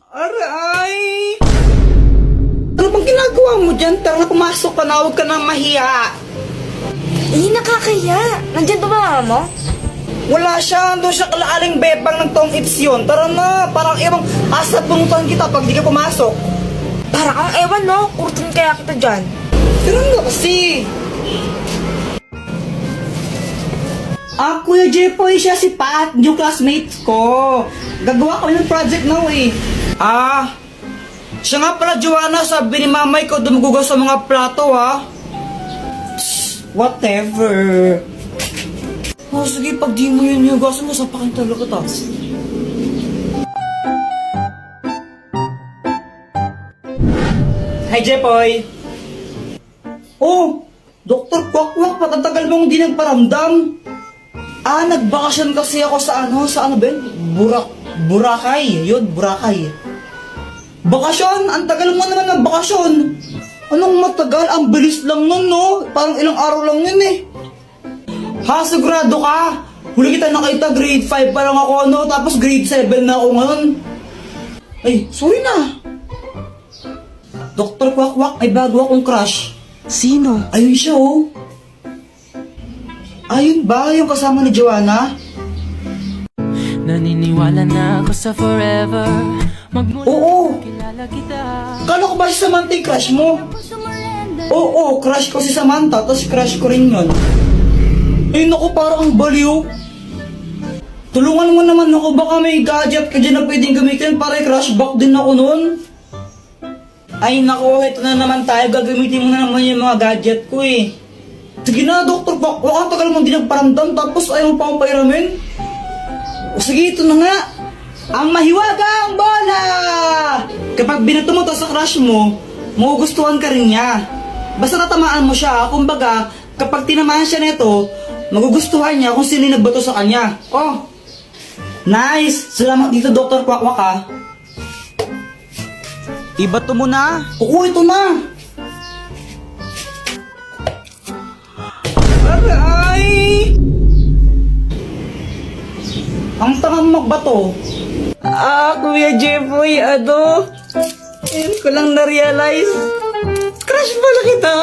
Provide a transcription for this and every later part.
Aray! Ano bang ginagawa mo dyan? Tara, pumasok ka na, huwag ka nang mahiya. Hindi nakakaya. Nandyan ba mama mo? Wala siya, doon siya kalaaling bebang ng tong its yun. Tara na, parang ibang asa punutan kita pag di ka pumasok. Para kang ewan, no? Kurtin kaya kita dyan. Tara na kasi. Kuya Jepoy, siya si Pat, yung classmates ko. Gagawa kami ng project now eh. Siya nga pala, Joanna, sabi ni mamay ko dumugugas sa mga plato ha. Whatever. Sige, pag di mo yun hugasan mo, sapakin talaga ta. Hi, Jepoy. Oh, Dr. Kwakwak, patatagal mong di nagparamdam. Nagbakasyon kasi ako sa ano ba yun? Boracay. Yun, Boracay. Bakasyon? Ang tagal mo naman ng bakasyon. Anong matagal? Ang bilis lang nun, no? Parang ilang araw lang yun eh. Sigurado ka? Huli kita nakita, grade 5 pa lang ako, no? Tapos grade 7 na ako ngayon. Ay, sorry na. Dr. Kwakwak, may bago akong crush. Sino? Ayun siya, oh. Ayun ba? Yung kasama ni Joanna? Naniniwala na ako sa forever. Oo. Kilala kita. Kala ko ba si Samantha yung crush mo? Oo, crush ko si Samantha, tapos crush ko rin yun. Naku, parang ang baliw. Tulungan mo naman ako, baka may gadget ka dyan na pwedeng gamitin para i-crush back din ako nun. Ay naku, ito na naman tayo, gagamitin mo na naman yung mga gadget ko eh. Sige na, Dr. Bak, ang tagal mong di nagparamdam tapos ayaw mo pa akong pairamin. Sige, ito na nga. Ang mahiwagang bola! Kapag binato mo to sa crush mo, magugustuhan ka rin niya. Basta natamaan mo siya, kumbaga, kapag tinamaan siya nito, magugustuhan niya kung sino yung nagbato sa kanya. Oh, nice! Salamat dito, Dr. Kwakwak ha. Ibato mo na. Oo, ito na. Aray! Ang tangang magbato. Kuya Jepoy, ngayon ko lang na-realize. Crush pala kita.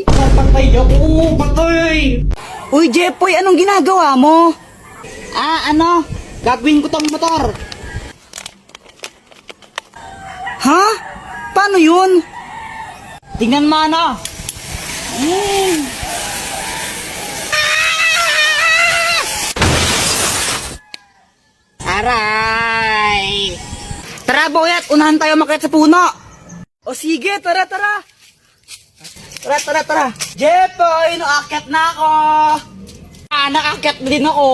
Papatay ako, patay. Uy, Jepoy, anong ginagawa mo? Gagawin ko tong motor. Ha? Paano yun? Tingnan mo Aray! Tara, boyat! Unahan tayo makit sa puno! O sige, tara! Tara! Jepoy, naakyat na ako! Naakyat din ako!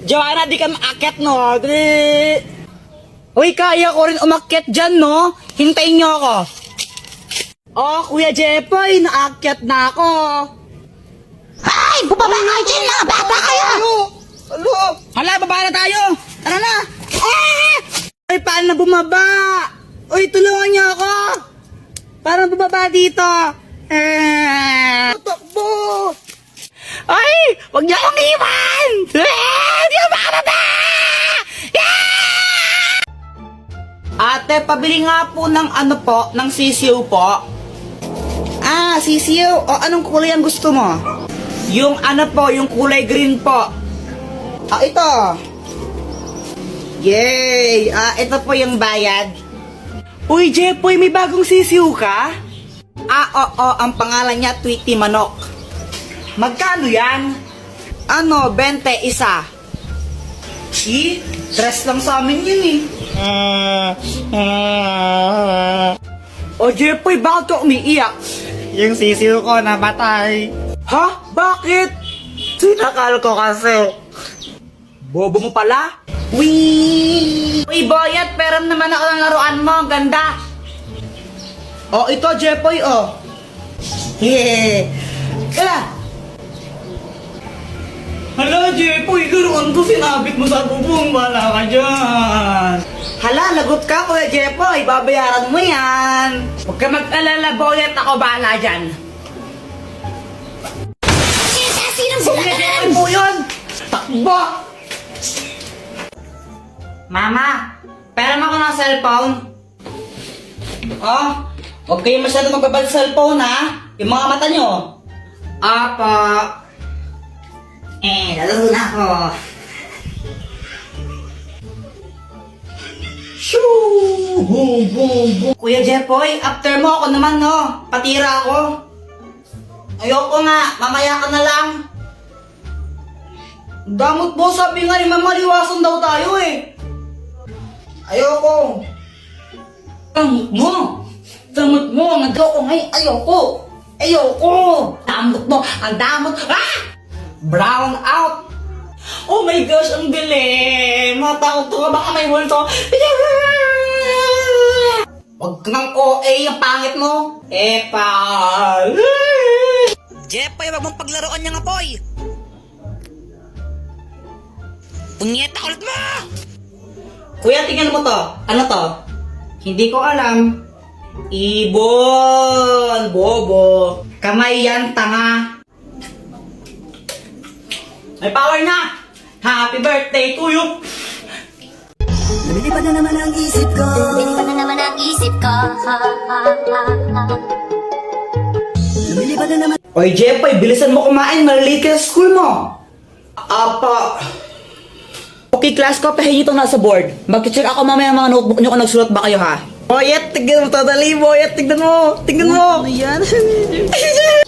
Joanna, di ka maakyat, no? Dali! Uy, kaya ko rin umakyat dyan, no? Hintayin niyo ako! Kuya Jepoy, naakyat na ako! Ay! Bumaba kayo dyan, mga bata kayo! Hala, baba na tayo! Tara na! Ay, paano na bumaba? Uy, tulungan niyo ako! Paano bumaba dito? Takbo! Ay! Huwag niyo akong iwan! Di ako makababa! Ate, pabili nga po ng ng sisiw po. Sisiw? Anong kulay ang gusto mo? Yung yung kulay green po. Ito. Yay! Ito po yung bayad. Uy, Jepoy, may bagong sisiw ka? Oo, ang pangalan niya Tweety Manok. Magkano yan? 20 isa. Dress lang sa amin yun eh. Jepoy, bakit ka umiiyak? Yung sisiw ko namatay. Ha? Bakit? Sinakal ko kasi. Bobo mo pala? Uy, boyat, pero naman ako ng laruan mo. Ang ganda. Ito, Jepoy, Yeah. Hala, Jepoy, laruan ko sinabit mo sa bubong. Wala ka dyan. Hala, lagot ka, Kuya Jepoy. Babayaran mo yan. Huwag ka mag-alala, boyat. Ako bahala dyan. Sinong Kuya Jepoy po yun. Takbo! Mama, Pera mo ako ng cellphone. Oh, huwag kayo masyado magbabal sa cellphone ha. Yung mga mata nyo. Apa. Lalaro na ako. Shoo! Boom, boom, boom. Kuya Jepoy, after mo ako naman no. Patira ako. Ayoko nga, mamaya ka na lang. Damot po, sabi nga ni Mama, liwasan daw tayo eh. Ayoko. Damot mo. Damot mo, nagdoko ngayon. Ayoko. Ayoko. Damot mo, ang damot. Ah! Brown out. Oh my gosh, ang galing. Matakot ka, baka may multo. Huwag kang OA, ang pangit mo. Epal. Jepoy, wag mong paglaruan niyang apoy. Punyeta ulit mo! Kuya, tingnan mo to. Ano to? Hindi ko alam. Ibon. Bobo. Kamay yan, tanga. May power na! Happy birthday to you! Lumilipad na naman ang isip ko. Lumilipad na naman ang isip ko. Lumilipad na naman. Oy, Jepoy, bilisan mo kumain. Malilate ka sa school mo. Apa. Okay, class ko, pahingi itong nasa board. Mag-check ako mamaya ang mga notebook nyo kung nagsulat ba kayo, ha? Boyet, tignan mo, tadali, Boyet, tignan mo. Tignan mo. Ano yan?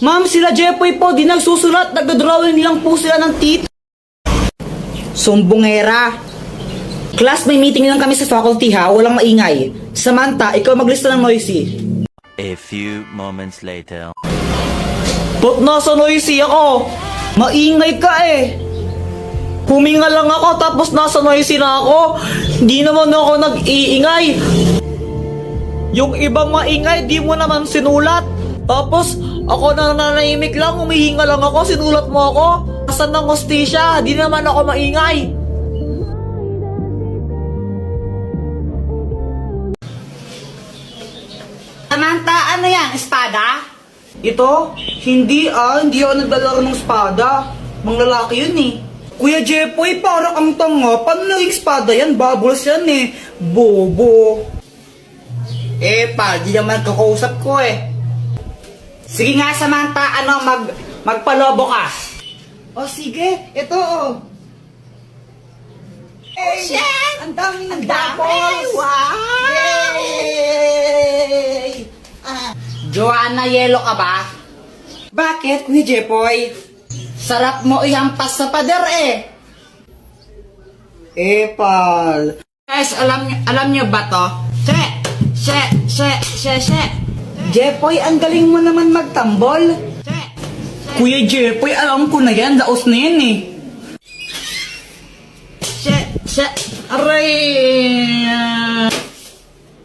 Ma'am, sila Jepoy po, di nagsusulat. Nagdodrawing lang po sila ng tit. Sumbongera. Class, may meeting lang kami sa faculty, ha? Walang maingay. Samantha, ikaw maglista ng noisy. A few moments later. Ba't nasa noisy ako? Maingay ka eh. Huminga lang ako tapos nasa noisy na ako. Hindi naman ako nag-iingay. Yung ibang maingay, di mo naman sinulat. Tapos ako na nanahimik lang, humihinga lang ako, sinulat mo ako. Asan ng hostisya? Di naman ako maingay. Samantha, ano yan? Espada? Ito? Hindi ako naglalaro ng espada. Mga lalaki yun eh. Kuya Jepoy, para kang tanga. Paano naging espada yan? Bubbles yan eh. Bobo. Di naman kakausap ko eh. Sige nga, Samantha, magpalobo ka. O sige, ito oh. Shit! Ang daming bubbles! Wow! Yay! Joanna, yelo ka ba? Bakit, Kuya Jepoy? Sarap mo ihampas sa pader eh. Epal. Guys, alam nyo ba to? Jepoy, ang galing mo naman magtambol. Kuya Jepoy, alam ko na yan. Daos na yan eh. Aray.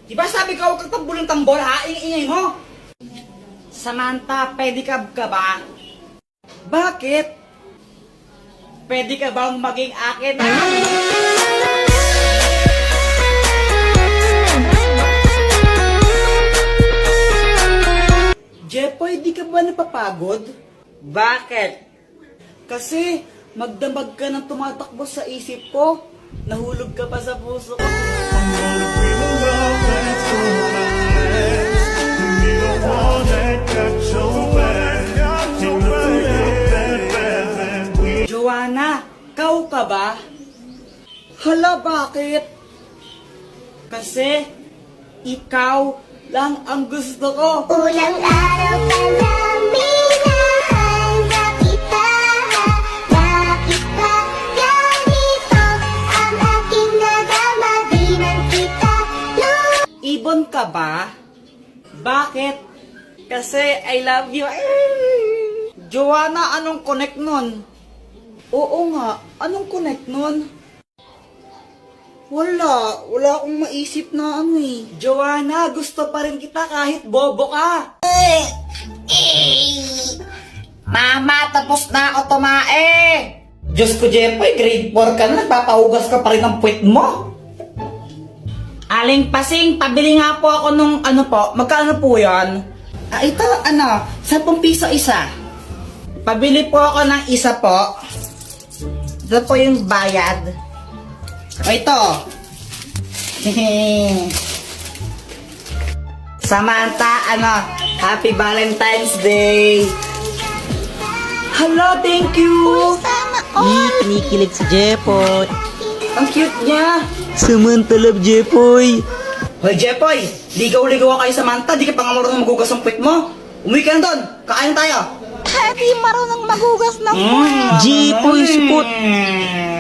Diba sabi ko huwag kang tambol ng tambol ha? Ingay mo. Samantha, pedicab ka ba? Bakit? Pwede ka bang maging akin ha? Jepoy, di ka ba napapagod? Bakit? Kasi magdamag ka ng tumatakbo sa isip ko. Nahulog ka pa sa puso ko. Joanna, kau ka ba? Hala, bakit? Kasi ikaw lang ang gusto ko. Ulang araw pa lang minahanda kita. Bakit ba ganito ang aking nadama? Di man kita Ibon ka ba? Bakit? Kasi I love you. Joanna, anong connect nun? Oo nga, anong connect nun? Wala akong maisip na ano eh. Joanna, gusto pa rin kita kahit bobo ka. Mama, tapos na ako tumae. Diyos ko, Jepoy, grade 4 ka na, nagpapahugas ka pa rin ng puwet mo. Aling Pasing, pabili nga po ako nung magkano po yan? Ito, 10 piso isa. Pabili po ako ng isa po. Ito po yung bayad. O ito, Samantha, Happy Valentine's Day! Hala, thank you! Kinikilig si Jepoy. Ang cute niya! Samantha love Jepoy. Hoy, Jepoy! Ligaw-ligaw kayo, Samantha. Di ka pa nga marunong magugas ang puwit mo. Umuwi ka na doon. Kakain tayo. Di marunong magugas ng Jepoy, spot.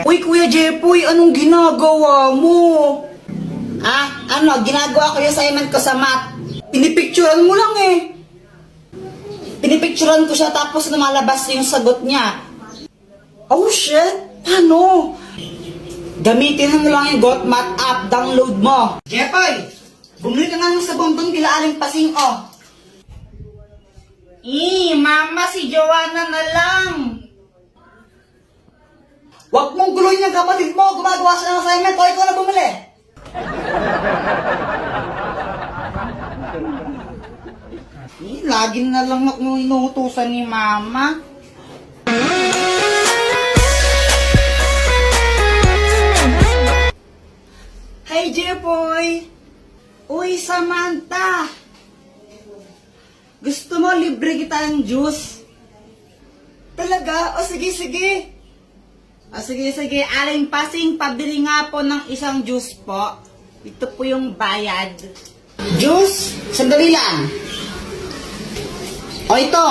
Uy, Kuya Jepoy, anong ginagawa mo? Ginagawa ko yung assignment ko sa math. Pinipicturean mo lang eh. Pinipicturean ko siya tapos lumalabas yung sagot niya. Oh, shit! Paano? Gamitin mo lang yung GotMath app. Download mo. Jepoy! Bumili ka nga ng sabon doon kila Aling Pasing, oh. Mama, si Joanna na lang. Huwag mong guloyin yung kapatid mo. Gumagawa siya ng assignment. O, ikaw na bumili. Lagi na lang ako inuutusan ni Mama. Hey, Jepoy! Uy, Samantha! Gusto mo libre kita ng juice? Talaga? O sige, sige. O sige, sige. Aling Pasing, pabili nga po ng isang juice po. Ito po yung bayad. Juice? Sandali lang. O ito.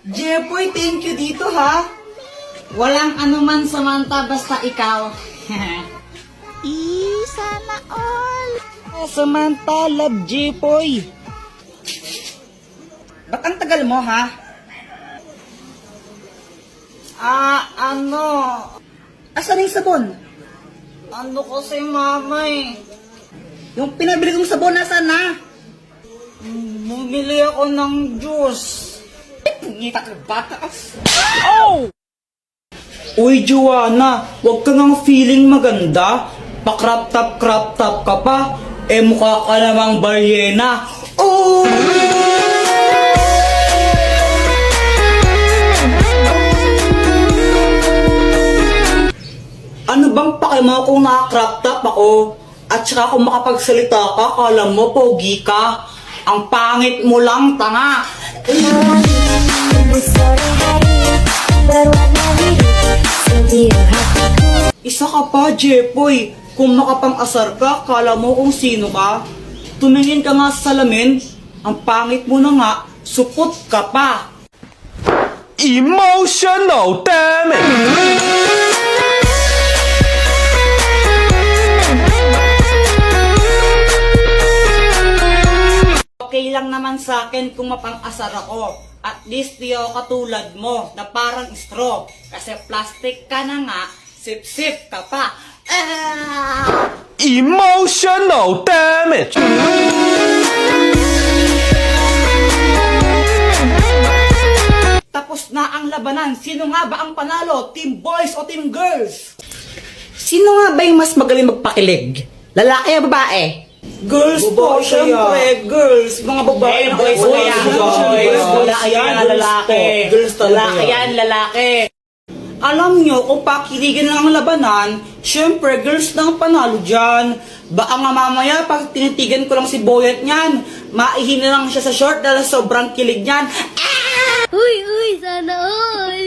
Jepoy, thank you dito ha. Walang anuman, Samantha, basta ikaw. Sana all. Samantha, love Jepoy. Ba't ang tagal mo, ha? Asan yung sabon? Ano kasi, Mama, eh? Yung pinabili kong sabon, nasaan na? Bumili ako ng juice. Ngita ka, bata. Oh! Uy, Joanna, huwag ka ngang feeling maganda. Pa-crop top ka pa. Mukha ka namang balyena. Oh! Ano bang pakimo kung naka-crop top ako? At saka kung makapagsalita ka, kala mo pogi ka. Ang pangit mo lang, tanga. Isa ka pa, Jepoy. Kung makapang-asar ka, kala mo kung sino ka. Tumingin ka nga sa salamin. Ang pangit mo na nga, supot ka pa. Emotional damage! Okay lang naman sa akin kung mapang-asar ako. At least di ako katulad mo na parang straw. Kasi plastic ka na nga, sip-sip ka pa. Emotional damage! Tapos na ang labanan. Sino nga ba ang panalo? Team boys o team girls? Sino nga ba yung mas magaling magpakilig? Lalaki o babae? Girls po, syempre, girls. Mga babae na boys kayo. kaya, boys. Lalaki yan, lalaki. Girls talaga. Lalaki yan, lalaki. Alam nyo, kung pakiligan lang ang labanan, syempre, girls na ang panalo dyan. Baka nga mamaya, pag tinitigan ko lang si Boyet niyan, maihina lang siya sa short dahil sobrang kilig niyan. Uy, sana all.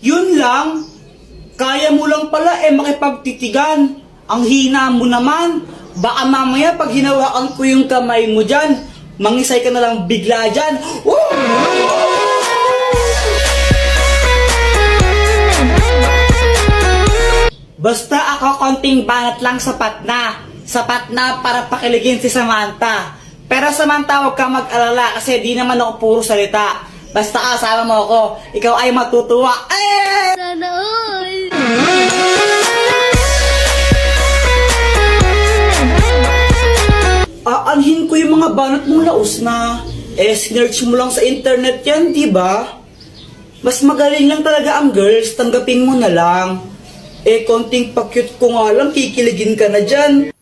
Yun lang. Kaya mo lang pala makipagtitigan. Ang hina mo naman. Baka mamaya pag hinawakan ko yung kamay mo dyan, mangisay ka na lang bigla dyan. Woo! Basta ako konting banat lang sapat na. Sapat na para pakiligin si Samantha. Pero Samantha, huwag kang mag-alala kasi di naman ako puro salita. Basta kasama mo ako, ikaw ay matutuwa. Sana all. Aanhin ko yung mga banat mong laos na. Sinerch mo lang sa internet yan, di ba? Mas magaling lang talaga ang girls, tanggapin mo na lang. Konting pa-cute ko nga lang, kikiligin ka na dyan.